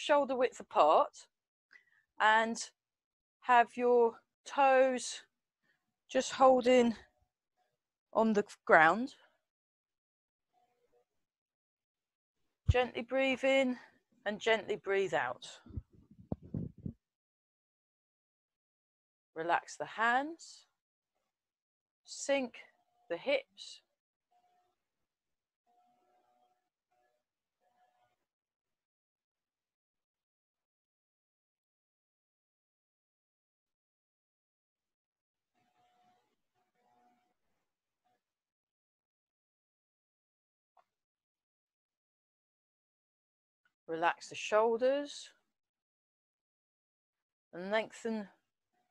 shoulder width apart and have your toes just holding on the ground. Gently breathe in and gently breathe out. Relax the hands, sink the hips. Relax the shoulders and lengthen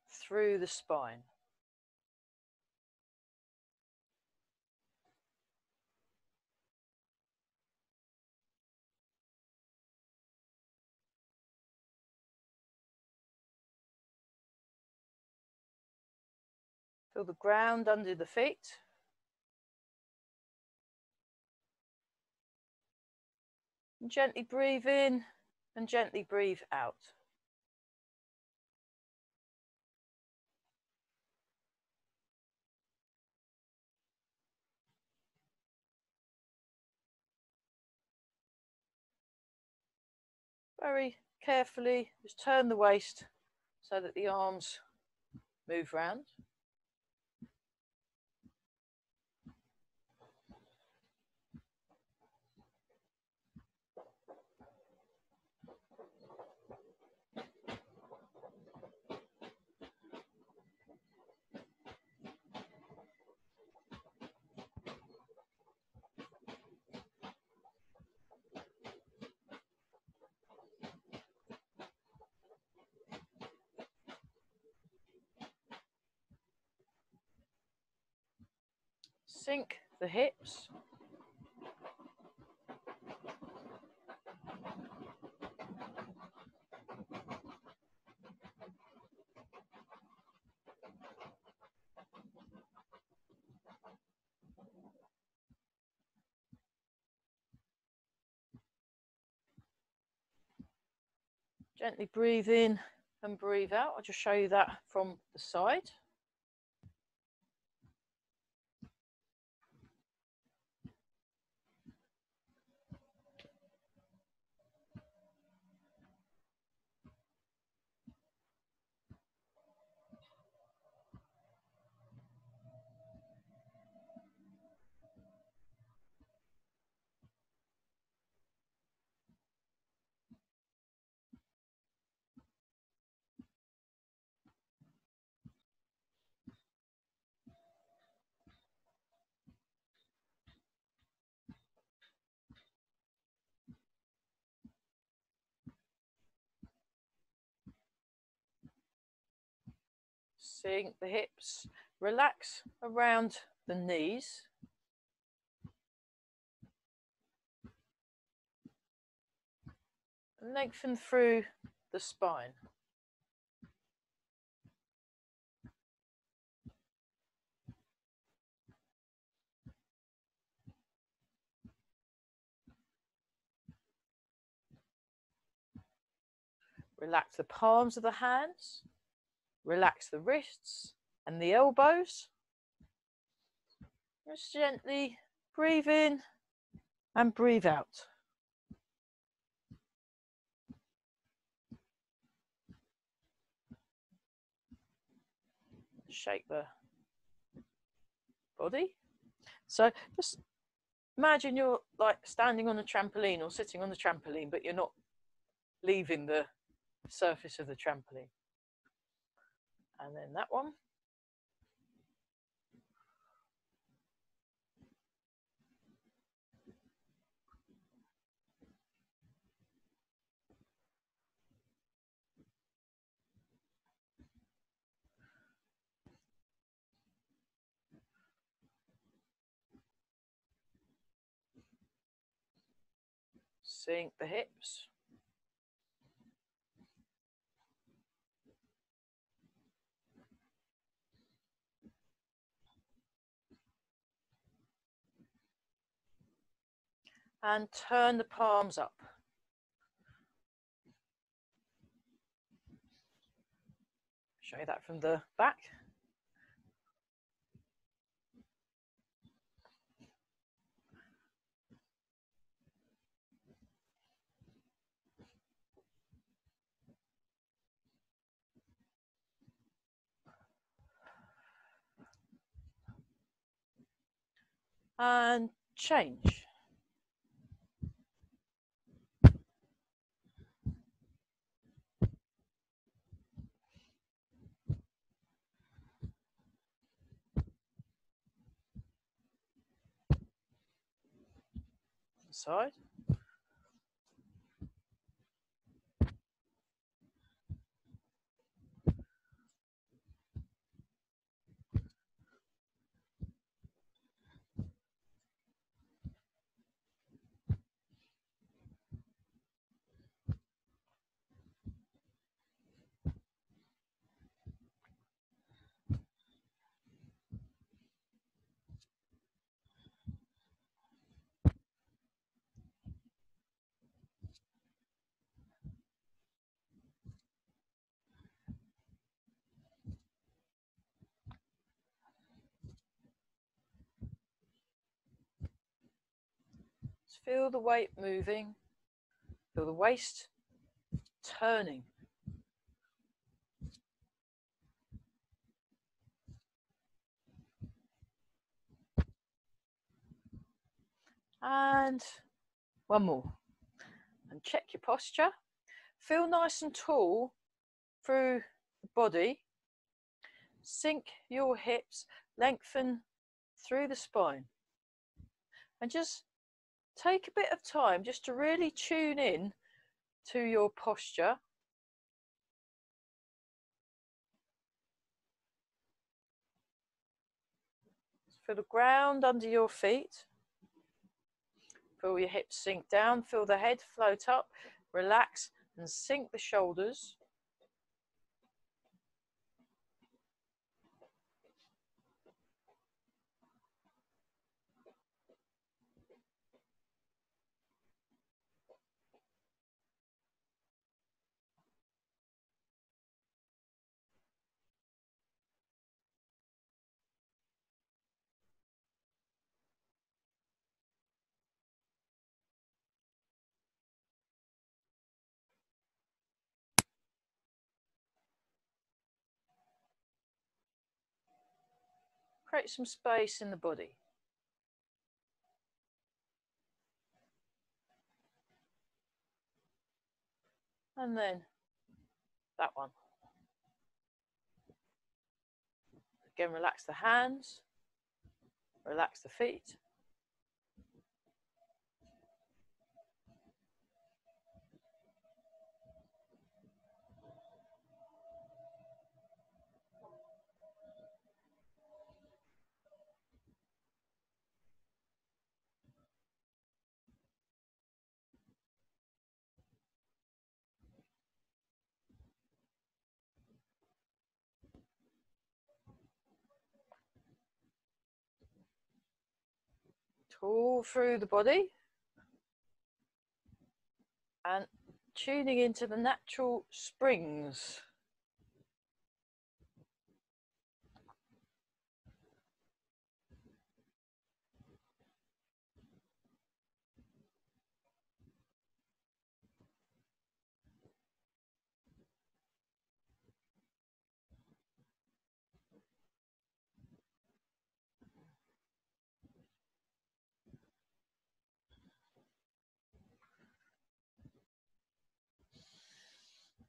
through the spine. Feel the ground under the feet. And gently breathe in and gently breathe out. Very carefully, just turn the waist so that the arms move round. Sink the hips. Gently breathe in and breathe out. I'll just show you that from the side. Sink the hips, relax around the knees. And lengthen through the spine. Relax the palms of the hands. Relax the wrists and the elbows. Just gently breathe in and breathe out. Shake the body. So just imagine you're like standing on a trampoline or sitting on the trampoline, but you're not leaving the surface of the trampoline. And then that one. Sink the hips. And turn the palms up. Show you that from the back. And change. Side. Feel the weight moving, feel the waist turning. And one more. And check your posture. Feel nice and tall through the body. Sink your hips, lengthen through the spine. And just take a bit of time just to really tune in to your posture. Feel the ground under your feet. Feel your hips sink down. Feel the head float up. Relax and sink the shoulders. Create some space in the body. And then that one. Again, relax the hands, relax the feet. All through the body and tuning into the natural springs.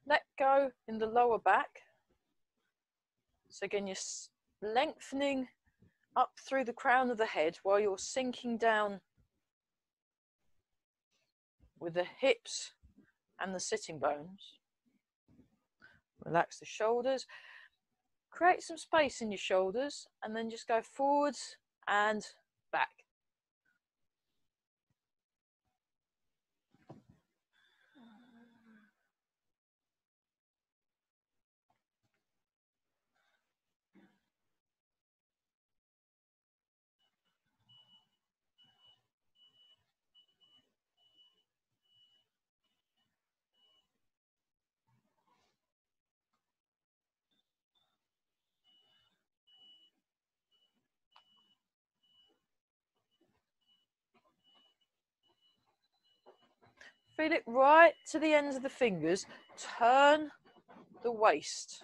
Let go in the lower back. So again, you're lengthening up through the crown of the head while you're sinking down with the hips and the sitting bones. Relax the shoulders. Create some space in your shoulders and then just go forwards and back. Feel it right to the ends of the fingers. Turn the waist.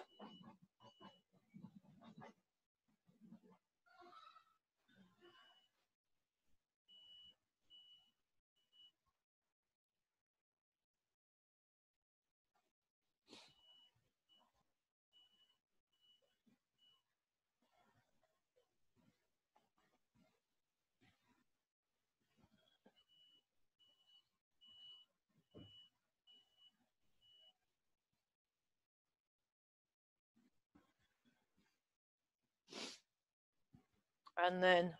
And then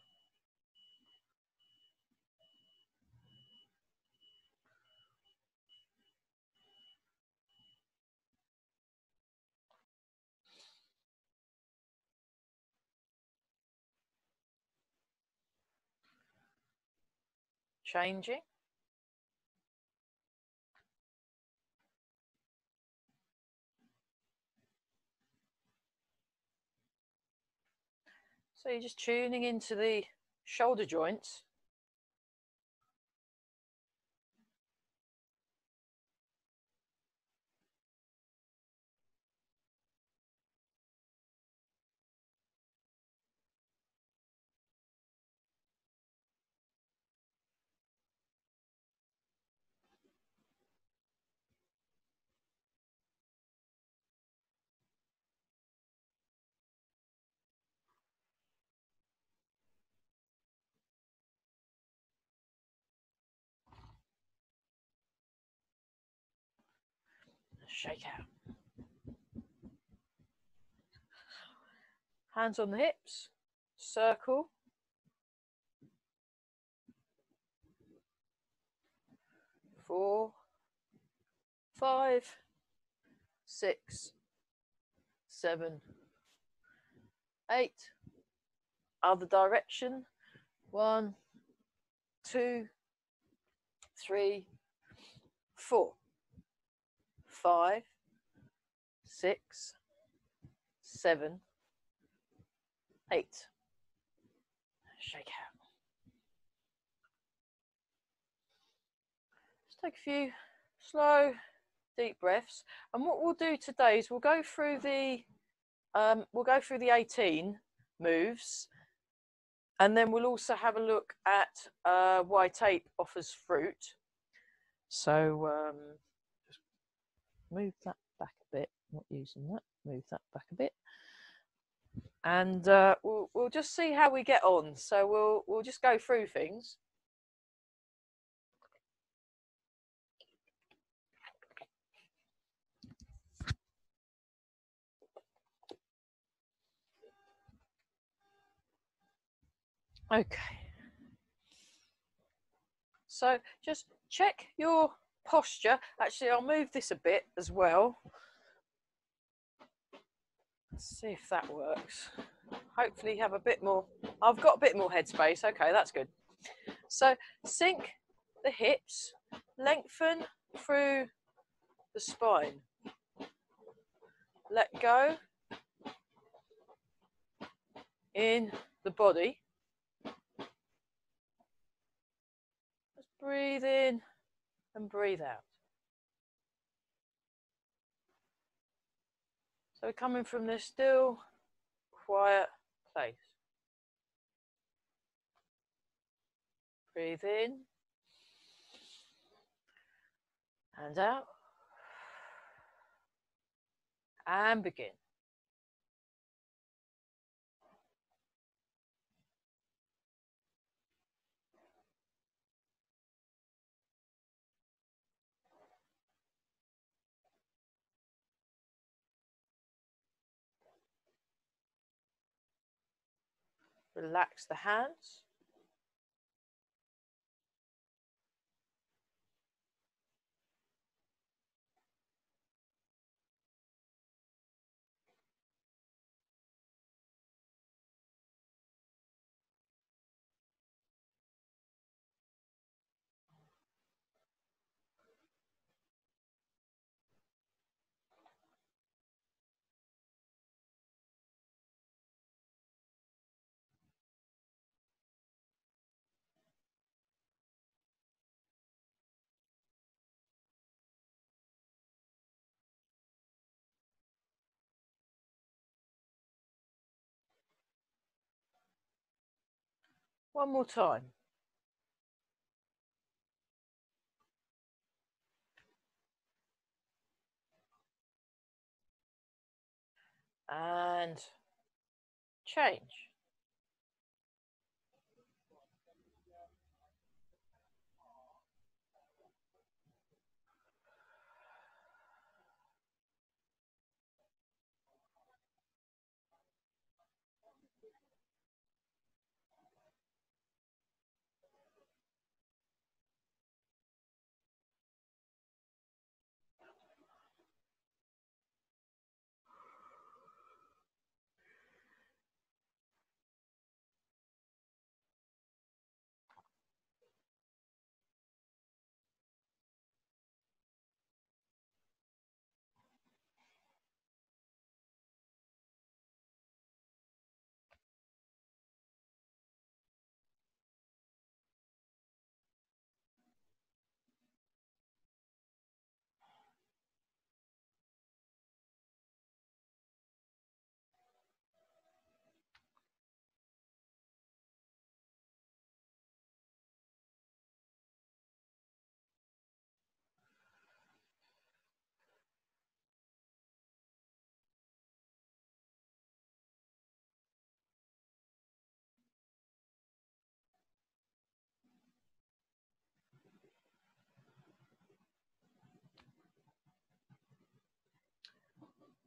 changing. So you're just tuning into the shoulder joints. Shake out. Hands on the hips. Circle. 4, 5, 6, 7, 8. Other direction. 1, 2, 3, 4, 5, 6, 7, 8. Shake out. Just take a few slow, deep breaths. And what we'll do today is we'll go through the 18 moves, and then we'll also have a look at why tape offers fruit. So just move that back a bit. Not using that. Move that back a bit, and we'll just see how we get on. So we'll just go through things. Okay. So just check your posture. Actually, I'll move this a bit as well. Let's see if that works. Hopefully you have a bit more. I've got a bit more headspace. Okay, that's good. So sink the hips, lengthen through the spine. Let go in the body. Just breathe in and breathe out. So we're coming from this still, quiet place. Breathe in and out. And begin. Relax the hands. One more time. And change.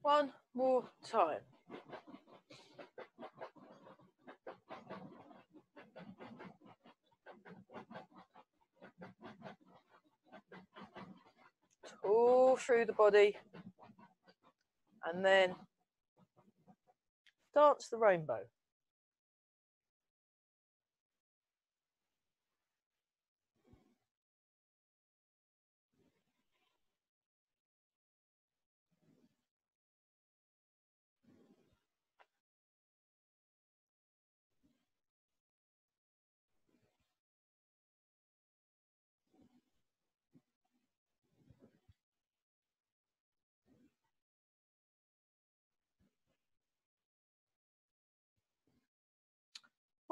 One more time. All through the body. And then dance the rainbow.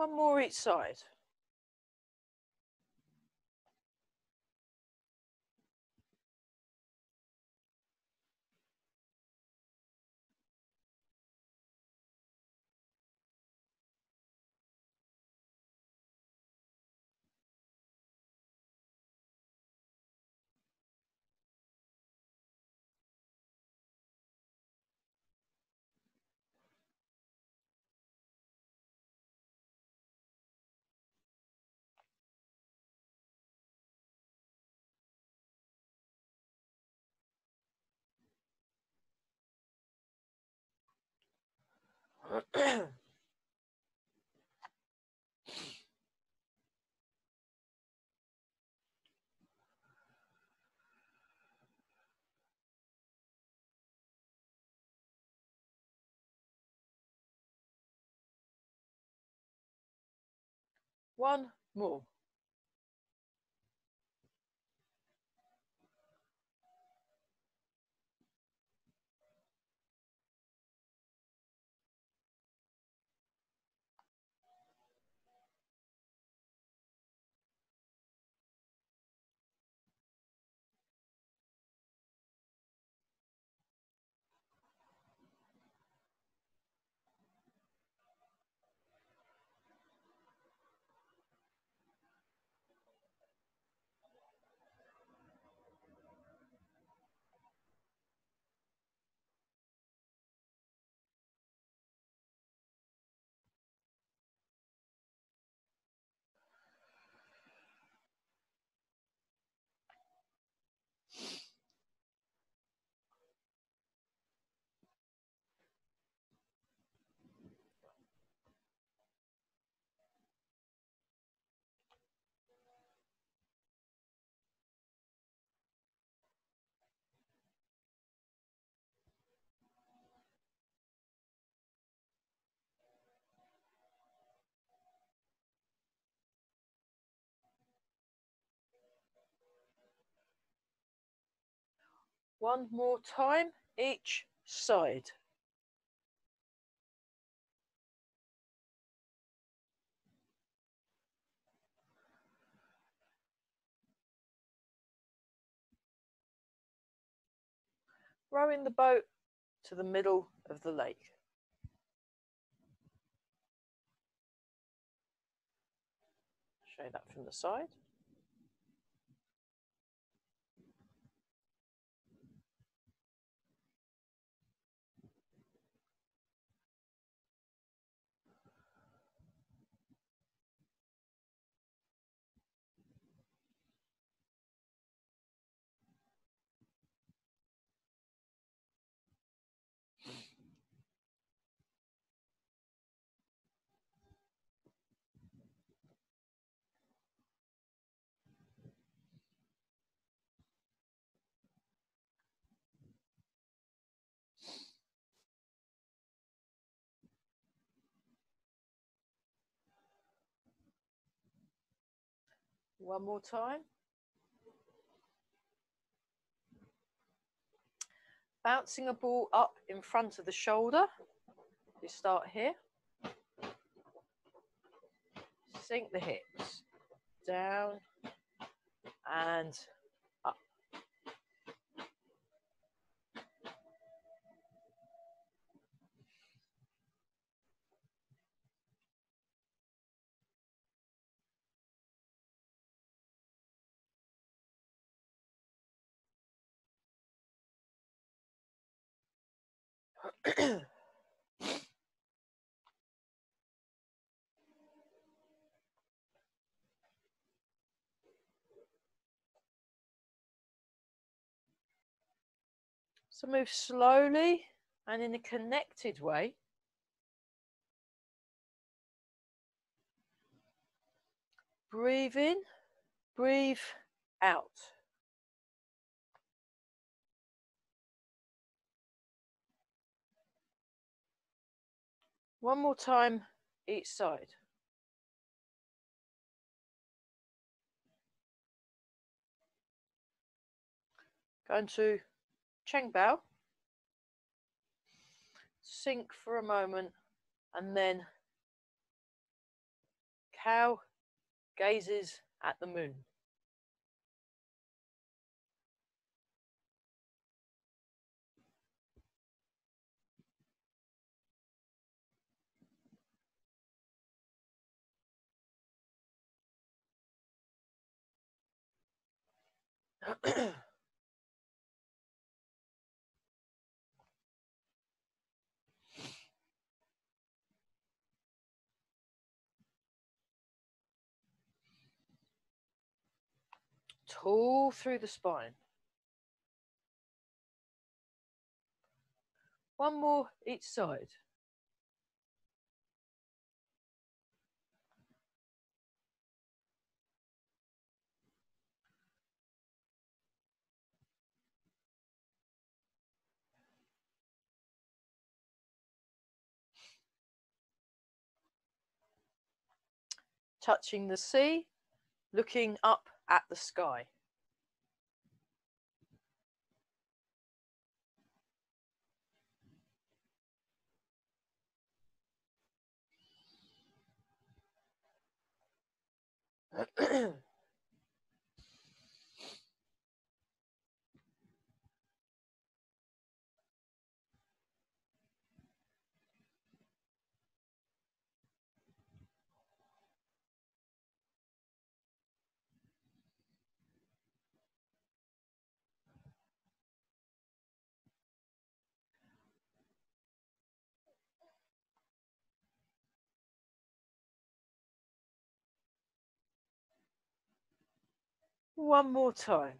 One more each side. One more. One more time each side. rowing the boat to the middle of the lake. Show that from the side. One more time. Bouncing a ball up in front of the shoulder. You start here. Sink the hips. Down and up. So move slowly and in a connected way. Breathe in, breathe out. One more time each side. Going to Cheng Bao. Sink for a moment and then cow gazes at the moon. Tall through the spine. One more each side. Touching the sea, looking up at the sky. One more time.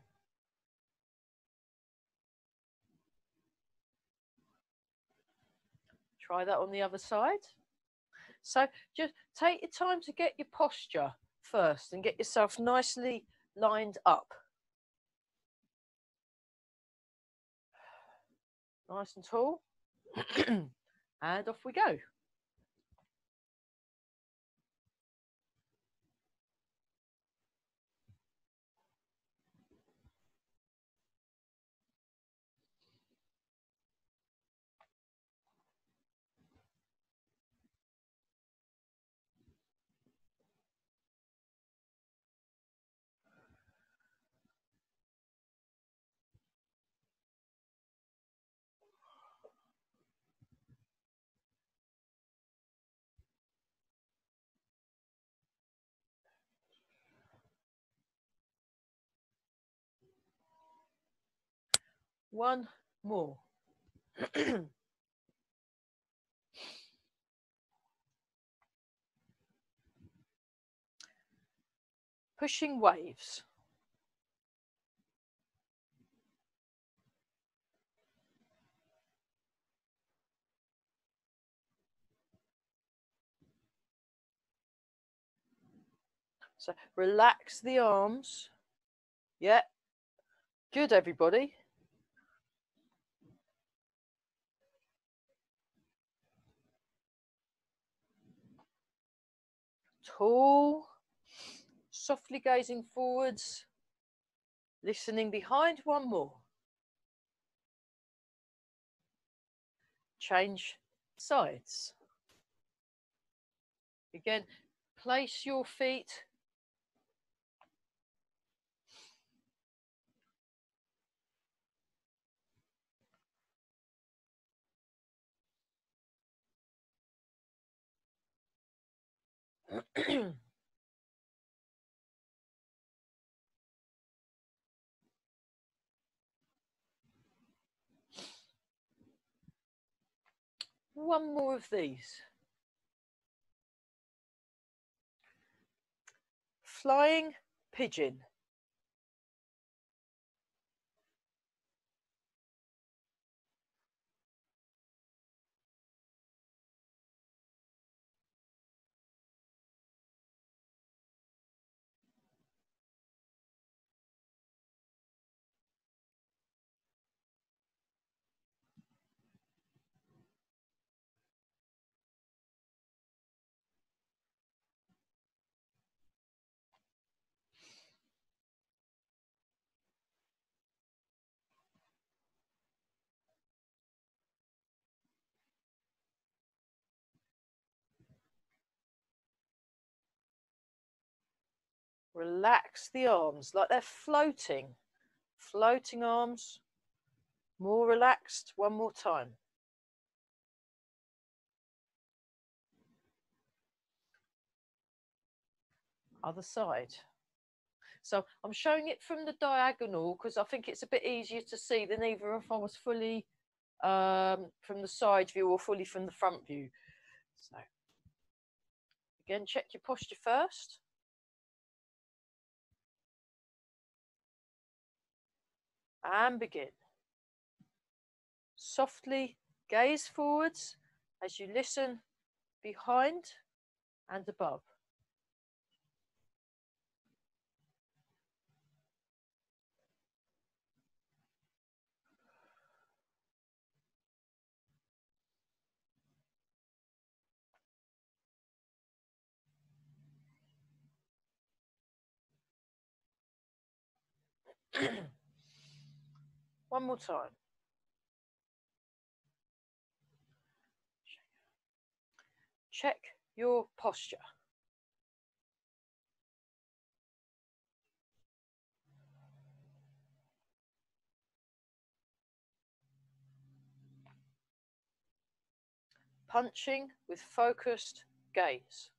Try that on the other side. So just take your time to get your posture first and get yourself nicely lined up. Nice and tall. And off we go. One more. Pushing waves. So relax the arms. Yeah. Good, everybody. Tall, softly gazing forwards, listening behind. One more. Change sides. Again, place your feet one more of these. Flying pigeon. Relax the arms like they're floating. Floating arms. More relaxed. One more time. Other side. So I'm showing it from the diagonal because I think it's a bit easier to see than either if I was fully from the side view or fully from the front view. So again, check your posture first. And begin. Softly gaze forwards as you listen behind and above. One more time. Check your posture. Punching with focused gaze.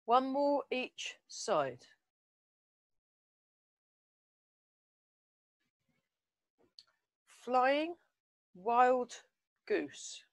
One more each side. Flying wild goose.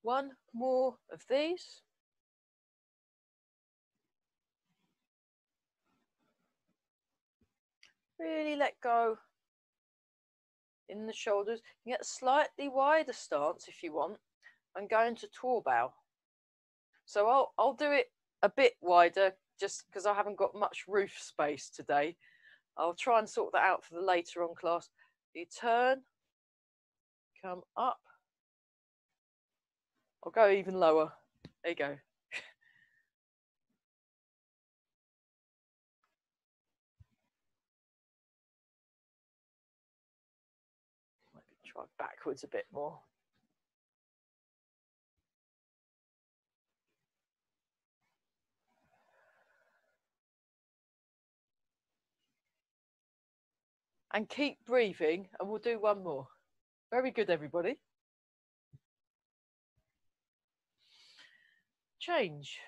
one more of these. Really let go in the shoulders. You get a slightly wider stance if you want and go into tall bow. So I'll do it a bit wider just because I haven't got much roof space today. I'll try and sort that out for the later on class. You turn, come up. I'll go even lower. There you go. Maybe try backwards a bit more. And keep breathing, and we'll do one more. Very good, everybody. Change.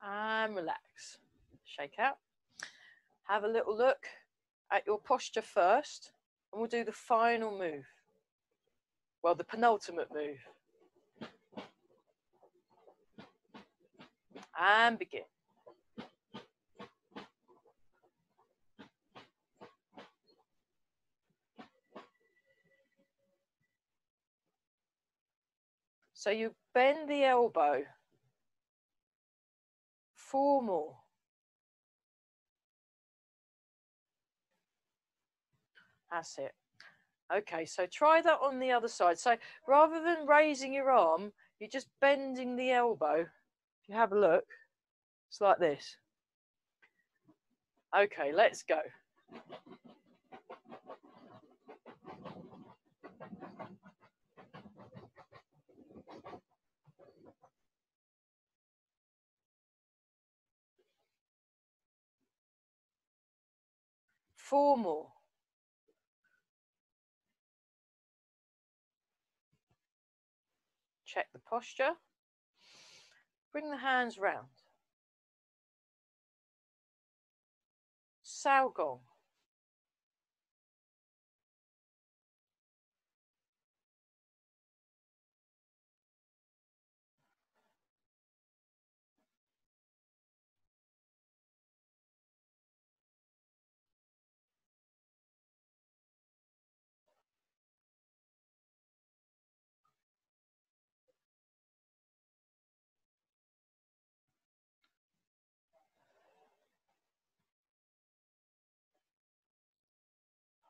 And relax. Shake out. Have a little look at your posture first, and we'll do the final move. Well, the penultimate move. And begin. So you bend the elbow. 4 more. That's it. Okay, so try that on the other side. So rather than raising your arm, you're just bending the elbow. If you have a look, it's like this. Okay, let's go. Four more. Check the posture. Bring the hands round. Sao Gong.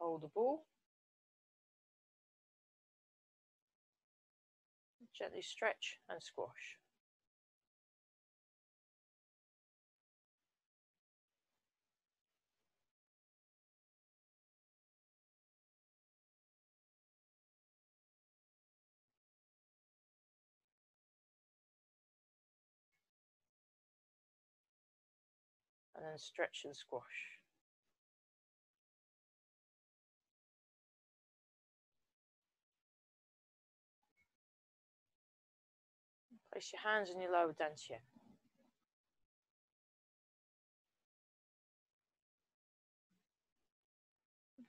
Hold the ball. Gently stretch and squash. And then stretch and squash. Place your hands in your lower dantian.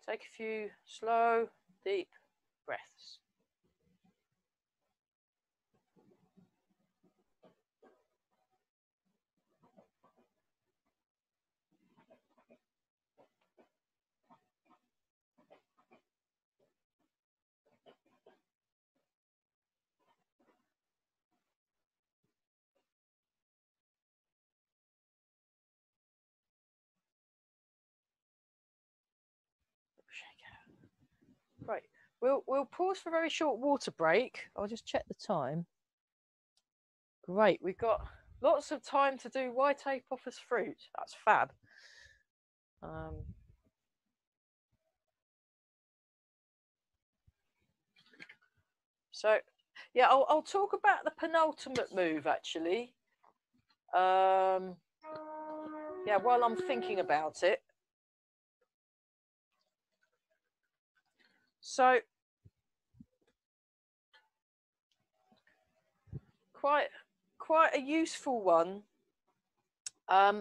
Take a few slow, deep breaths. Shake out. Right. We'll pause for a very short water break. I'll just check the time. Great. We've got lots of time to do why take off as fruit. That's fab. So Yeah, I'll talk about the penultimate move actually. Yeah, while I'm thinking about it. So quite a useful one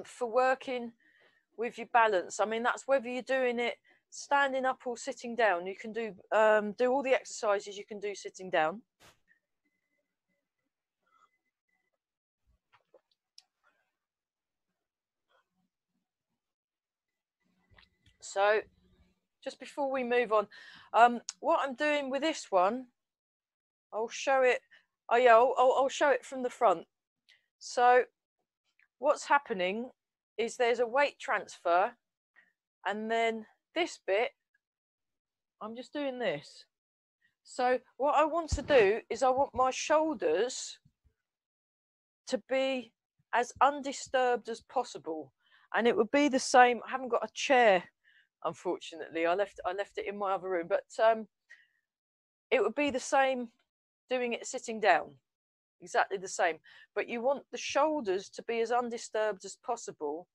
for working with your balance. I mean, that's whether you're doing it standing up or sitting down. You can do all the exercises you can do sitting down. So just before we move on, what I'm doing with this one, I'll show it. Oh yeah, I'll show it from the front. So what's happening is there's a weight transfer, and then this bit, I'm just doing this. So what I want to do is I want my shoulders to be as undisturbed as possible, and it would be the same. I haven't got a chair, unfortunately. I left it in my other room, but it would be the same doing it sitting down, exactly the same. But you want the shoulders to be as undisturbed as possible,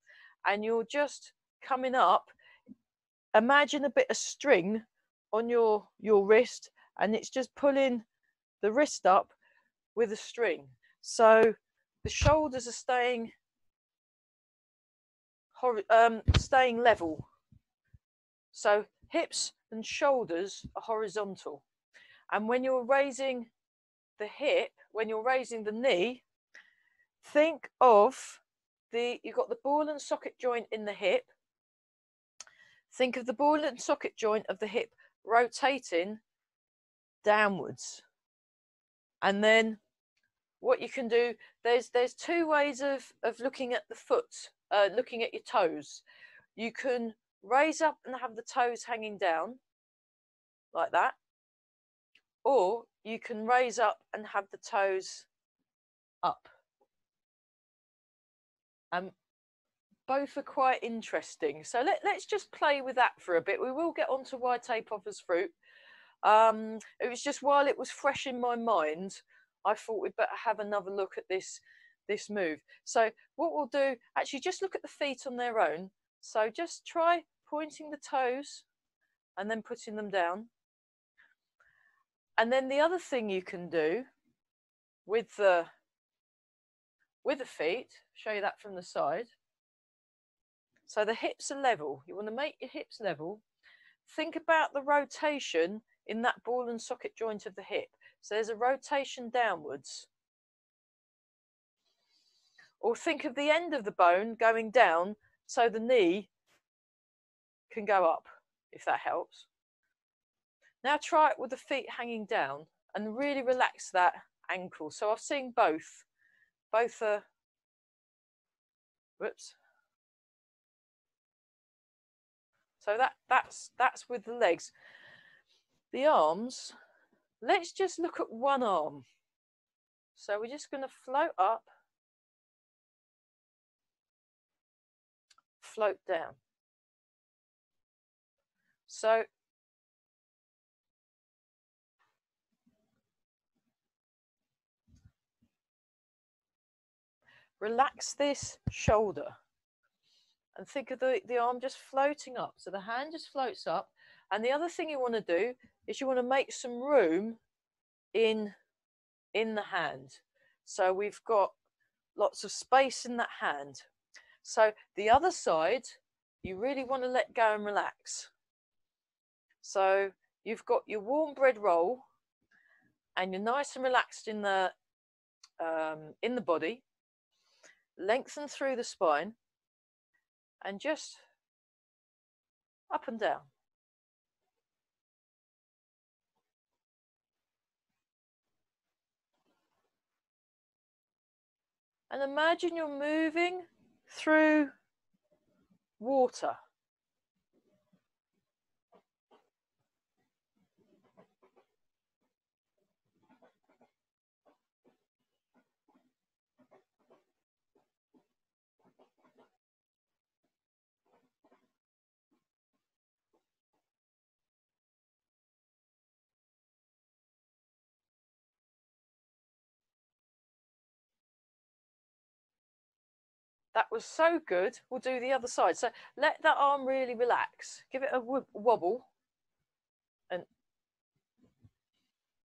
and you're just coming up. Imagine a bit of string on your wrist, and it's just pulling the wrist up with a string. So the shoulders are staying level. So hips and shoulders are horizontal. And when you're raising the hip, when you're raising the knee, think of you've got the ball and socket joint in the hip. Think of the ball and socket joint of the hip rotating downwards. And then what you can do, there's two ways of looking at the foot, looking at your toes. You can raise up and have the toes hanging down like that, or you can raise up and have the toes up. Both are quite interesting. So let's just play with that for a bit. We will get on to why tape offers fruit. It was just while it was fresh in my mind, I thought we'd better have another look at this move. So what we'll do, actually just look at the feet on their own. So just try pointing the toes and then putting them down. And then the other thing you can do with the feet, show you that from the side. So the hips are level. You want to make your hips level. Think about the rotation in that ball and socket joint of the hip. So there's a rotation downwards. Or think of the end of the bone going down so the knee can go up, if that helps. Now try it with the feet hanging down and really relax that ankle. So I've seen both. Both are, whoops. So that's with the legs. The arms, let's just look at one arm. So we're just going to float up, float down. So relax this shoulder and think of the arm just floating up. So the hand just floats up. And the other thing you want to do is you want to make some room in the hand. So we've got lots of space in that hand. So the other side, you really want to let go and relax. So you've got your warm bread roll and you're nice and relaxed in the body. Lengthen through the spine and just up and down. And imagine you're moving through water. That was so good. We'll do the other side. So let that arm really relax. Give it a wobble.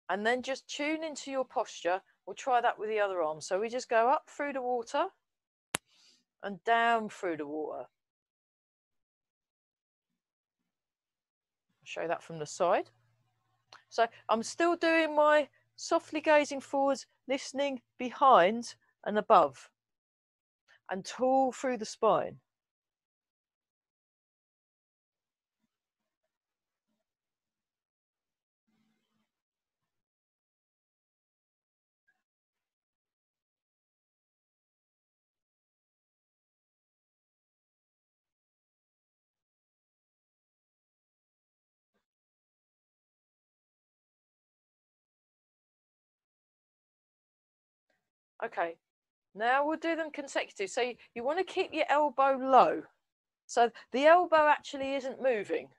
And then just tune into your posture. We'll try that with the other arm. So we just go up through the water and down through the water. I'll show that from the side. So I'm still doing my softly gazing forwards, listening behind and above, and tall through the spine. Okay, now we'll do them consecutive. So you want to keep your elbow low. So the elbow actually isn't moving.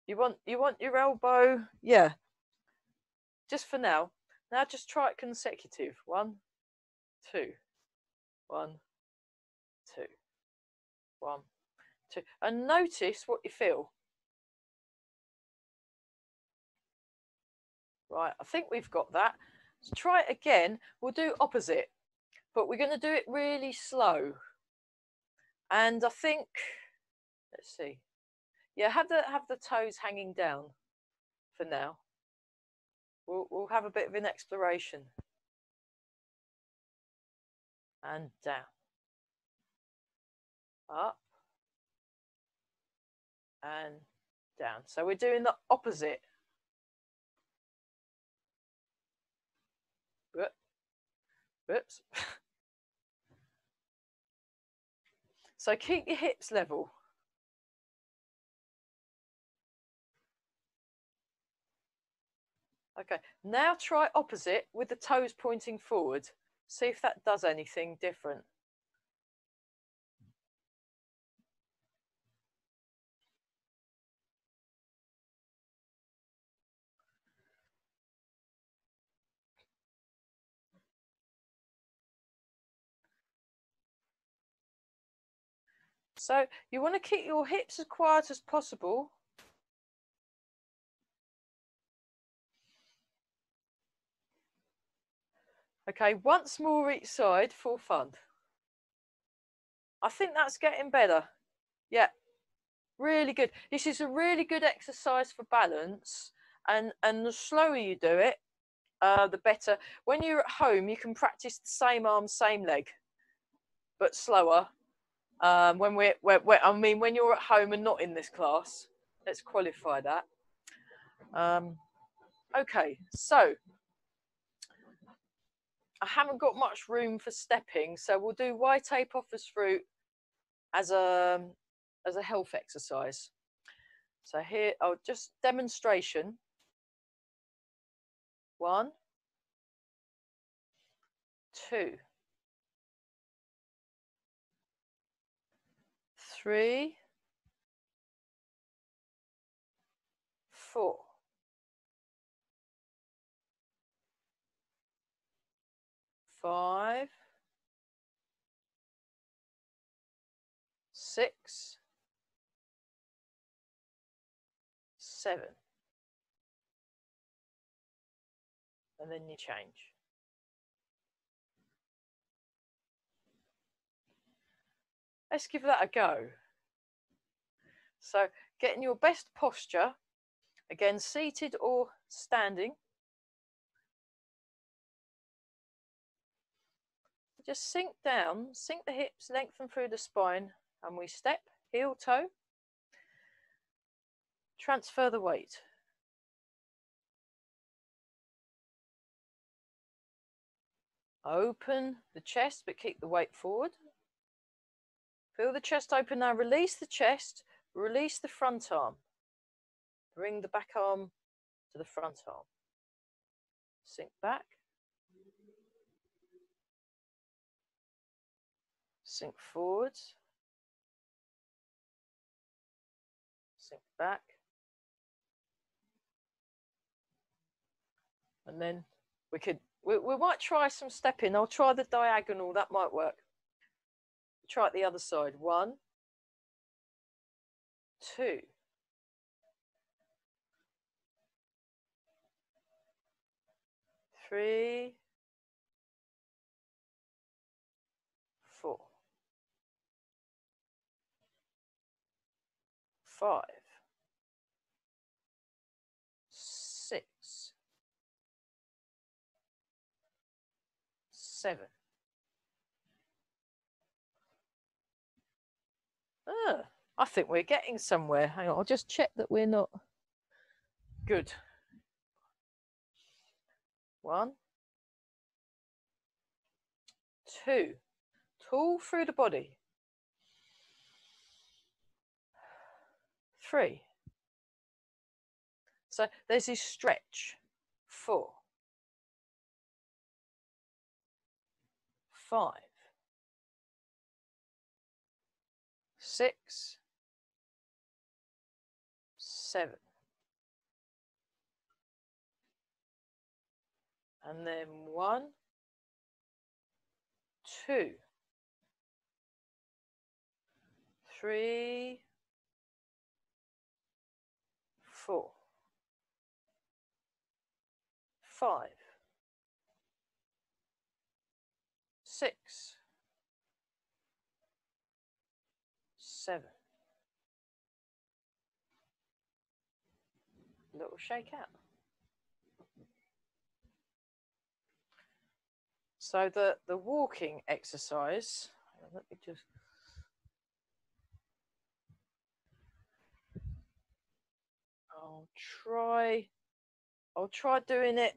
You want your elbow, yeah. Just for now. Now just try it consecutive. 1, 2, 1, 2, 1, 2. And notice what you feel. Right, I think we've got that. So try it again. We'll do opposite, but we're going to do it really slow. And I think, let's see. Yeah, have the toes hanging down for now. We'll have a bit of an exploration. And down. Up. And down. So we're doing the opposite. Whoops. So keep your hips level. Okay, now try opposite with the toes pointing forward. See if that does anything different. So you want to keep your hips as quiet as possible. Okay, once more each side for fun. I think that's getting better. Yeah, really good. This is a really good exercise for balance. And the slower you do it, the better. When you're at home, you can practice the same arm, same leg, but slower. When when you're at home and not in this class, let's qualify that. Okay, so I haven't got much room for stepping, so we'll do why tape offers fruit as a health exercise. So here, I'll just demonstration. 1, 2, 3, 4, 5, 6, 7, and then you change. Let's give that a go. So getting your best posture, again, seated or standing. Just sink down, sink the hips, lengthen through the spine, and we step, heel, toe. Transfer the weight. Open the chest, but keep the weight forward. Feel the chest open now. Release the chest, release the front arm. Bring the back arm to the front arm. Sink back. Sink forwards. Sink back. And then we could We might try some stepping. I'll try the diagonal, that might work. Try it the other side. 1, 2. 3, 4, 5, 6, 7. I think we're getting somewhere. Hang on, I'll just check that we're not. Good. 1, 2. Tall through the body. 3. So there's this stretch. 4, 5, 6, 7. And then 1, 2, 3, 4, 5, 6, 7. Little shake out. So the walking exercise, let me just. I'll try doing it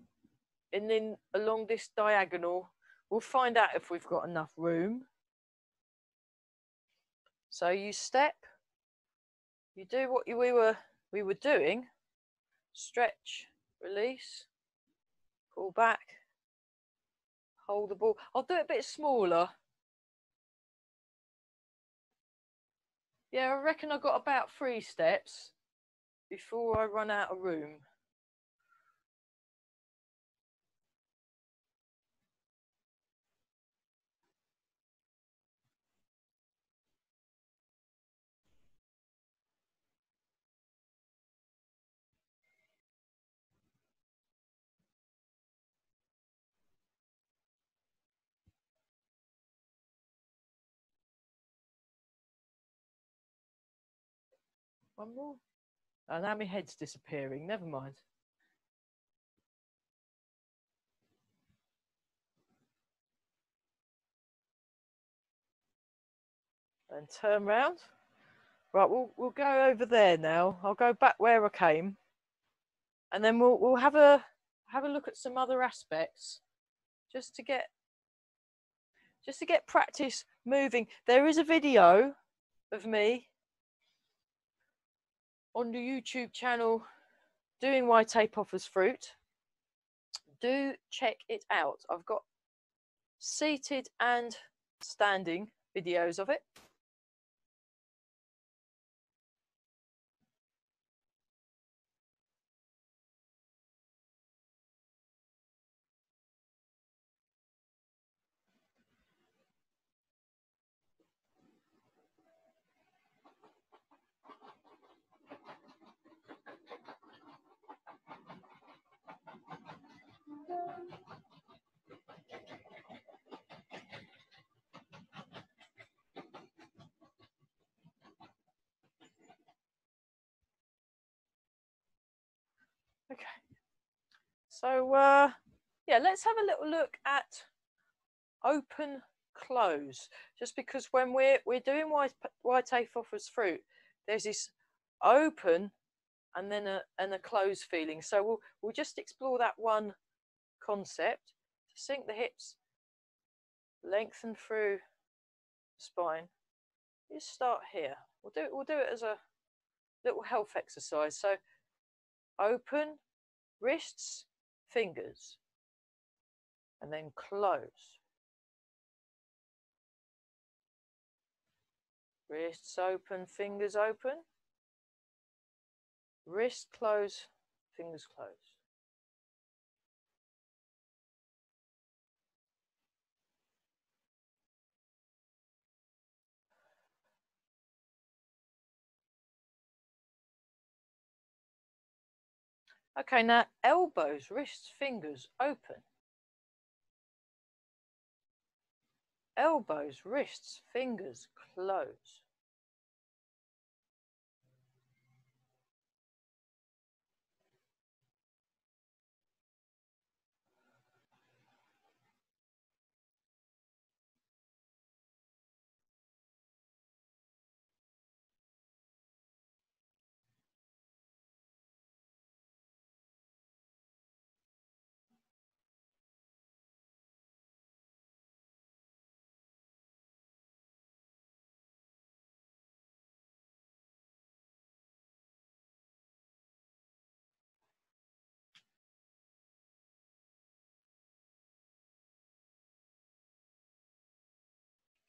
and then along this diagonal. We'll find out if we've got enough room. So you step, you do what we were doing, stretch, release, pull back, hold the ball. I'll do it a bit smaller. Yeah, I reckon I've got about 3 steps before I run out of room. One more. Oh, now my head's disappearing. Never mind. And turn round. Right, we'll go over there now. I'll go back where I came, and then we'll have a look at some other aspects, just to get practice moving. There is a video of me on the YouTube channel doing why tape offers fruit. Do check it out. I've got seated and standing videos of it. Okay, so yeah, let's have a little look at open close, just because when we're doing why tape offers fruit, there's this open and then a close feeling. So we'll just explore that one concept. To sink the hips, lengthen through the spine. Just start here. We'll do it as a little health exercise. So open, wrists, fingers, and then close. Wrists open, fingers open. Wrist close, fingers close. Okay, now elbows, wrists, fingers open. Elbows, wrists, fingers close.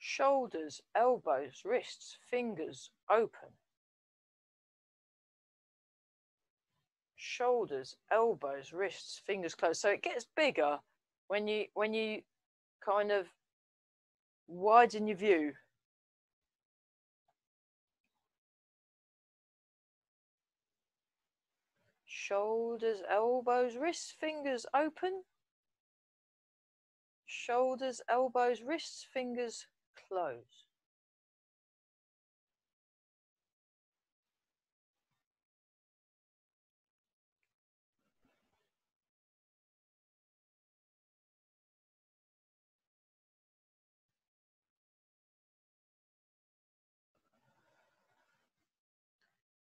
Shoulders, elbows, wrists, fingers open. Shoulders, elbows, wrists, fingers closed. So it gets bigger when you kind of widen your view. Shoulders, elbows, wrists, fingers open. Shoulders, elbows, wrists, fingers close.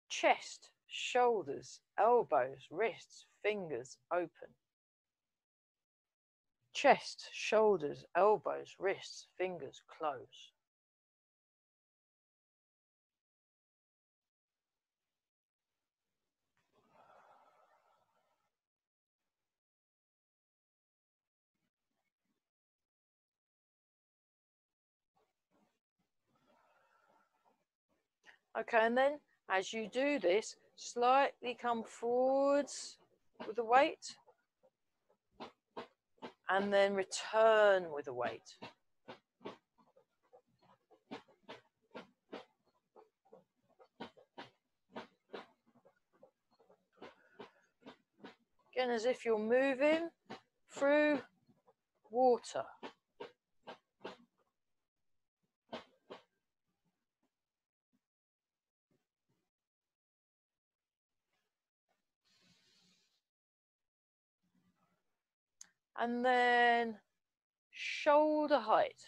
Chest, shoulders, elbows, wrists, fingers open. Chest, shoulders, elbows, wrists, fingers close. Okay, and then as you do this, slightly come forwards with the weight and then return with the weight. Again, as if you're moving through water. And then shoulder height.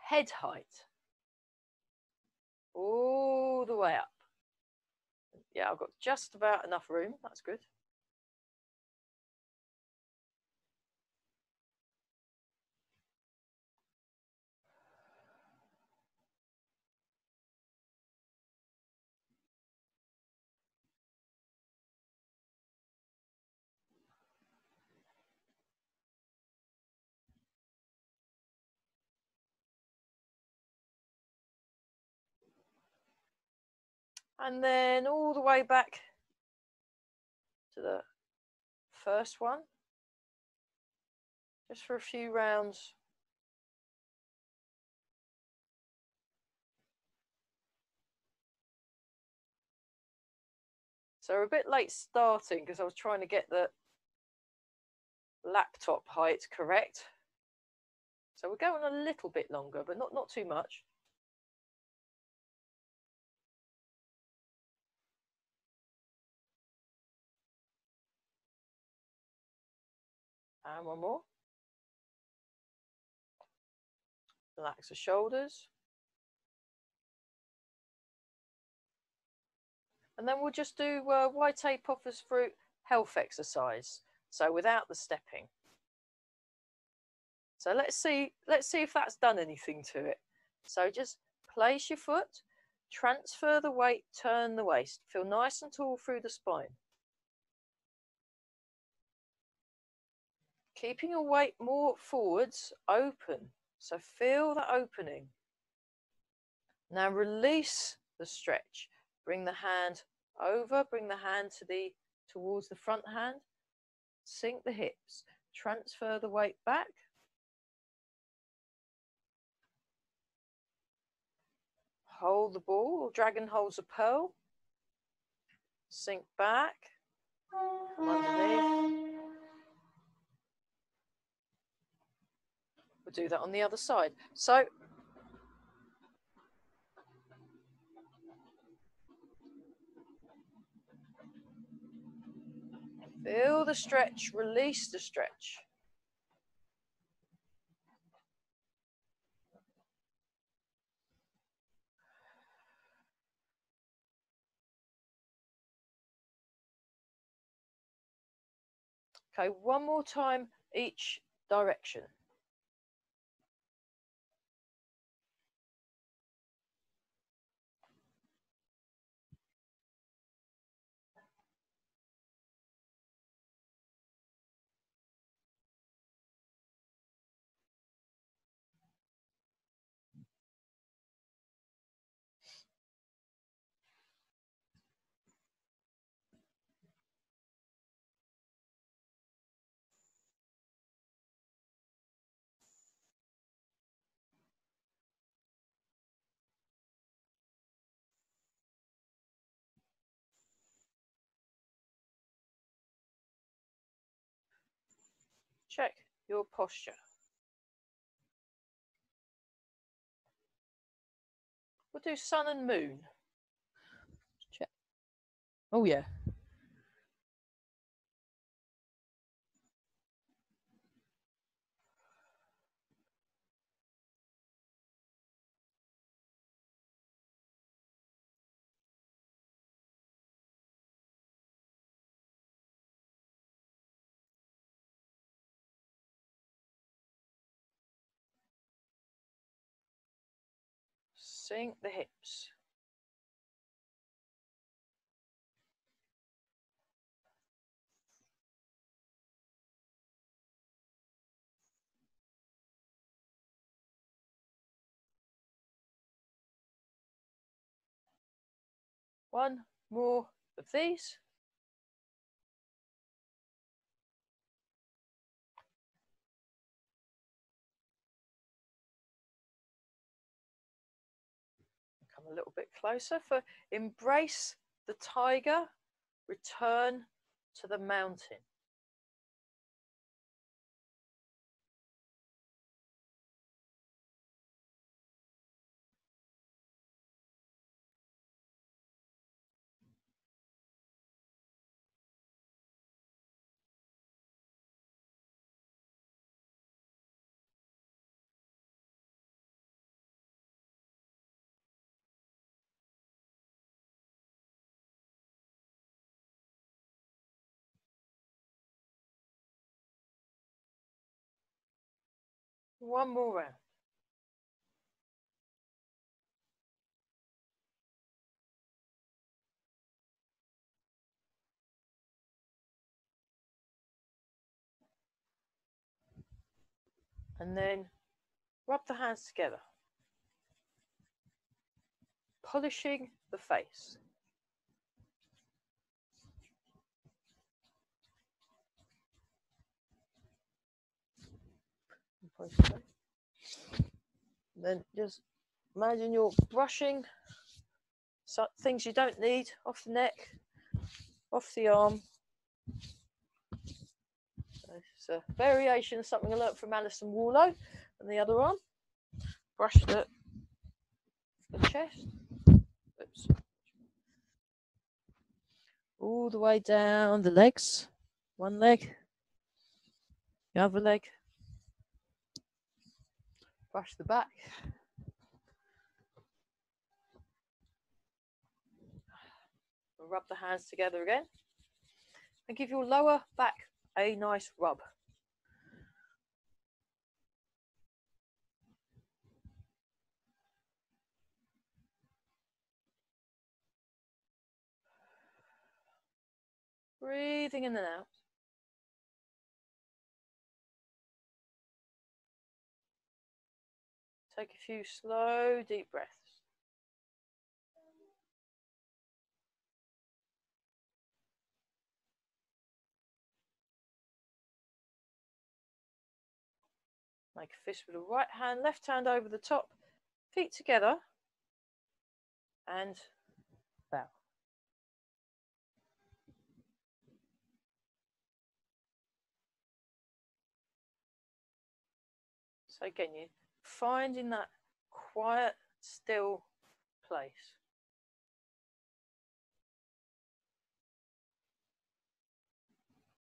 Head height. All the way up. Yeah, I've got just about enough room. That's good. And then all the way back to the first one, just for a few rounds. So we're a bit late starting because I was trying to get the laptop height correct. So we're going a little bit longer, but not too much. And one more. Relax the shoulders. And then we'll just do Waite Potter's Fruit health exercise. So without the stepping. So let's see if that's done anything to it. So just place your foot, Transfer the weight, turn the waist. Feel nice and tall through the spine. Keeping your weight more forwards, open. So feel the opening. Now release the stretch. Bring the hand over, bring the hand towards the front hand. Sink the hips. Transfer the weight back. Hold the ball, or dragon holds a pearl. Sink back. Come underneath. We'll do that on the other side. So feel the stretch, release the stretch. Okay, one more time each direction. Check your posture. We'll do sun and moon. Check. Oh yeah. Sink the hips. One more of these. Come a little bit closer for embrace the tiger, return to the mountain. One more round. And then rub the hands together. Polishing the face. Then just imagine you're brushing things you don't need off the neck, off the arm. It's a variation of something I learnt from Alison Warlow. And the other arm, brush the chest. Oops. All the way down the legs. One leg, the other leg. Brush the back. Rub the hands together again. And give your lower back a nice rub. Breathing in and out. Take a few slow, deep breaths. Make a fist with the right hand, left hand over the top, feet together, and bow. So again, you're finding that quiet, still place.